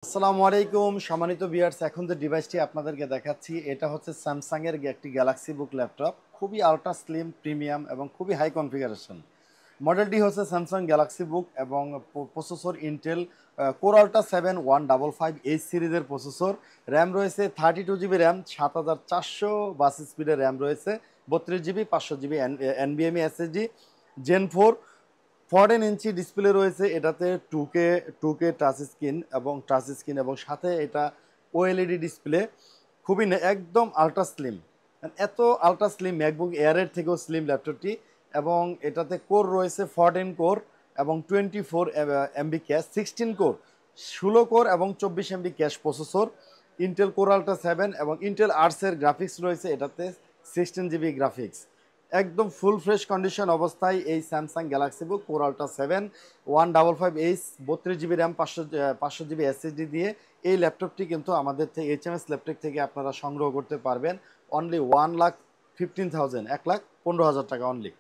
আসসালামু আলাইকুম সম্মানিত ভিউয়ার্স, এখন যে ডিভাইসটি আপনাদেরকে দেখাচ্ছি এটা হচ্ছে স্যামসাং এর একটি গ্যালাক্সি বুক ল্যাপটপ। খুবই আল্ট্রা স্লিম, প্রিমিয়াম এবং খুবই হাই কনফিগারেশন। মডেলটি হচ্ছে স্যামসাং গ্যালাক্সি বুক এবং processor Intel core ultra 7155H সিরিজের প্রসেসর। র্যাম রয়েছে 32 জিবি র্যাম, 7400 বাস স্পিডের র্যাম রয়েছে, 32 GB 500 GB এনবিএমই SSD, gen 4। 14 inch display রয়েছে এটাতে, টু কে টাচ স্ক্রিন এবং সাথে এটা ওএলইডি ডিসপ্লে। খুবই একদম আল্ট্রা স্লিম, এত আল্ট্রা স্লিম ম্যাকবুক এয়ারের থেকেও স্লিম ল্যাপটপটি। এবং এটাতে কোর রয়েছে 14 কোর এবং 24 MB ক্যাশ, 16 কোর, 16 কোর এবং 24 MB cash processor. Intel core ultra 7 এবং ইন্টেল আর্টসের গ্রাফিক্স রয়েছে এটাতে, 16 জিবি গ্রাফিক্স। একদম ফুল ফ্রেশ কন্ডিশন অবস্থায় এই স্যামসাং গ্যালাক্সি বুক core ultra 7 155H, 32 GB RAM, 500 GB SSD দিয়ে এই ল্যাপটপটি কিন্তু আমাদের থেকে এইচএমএস ল্যাপটপ থেকে আপনারা সংগ্রহ করতে পারবেন অনলি 1,15,000, 1,15,000 টাকা অনলি।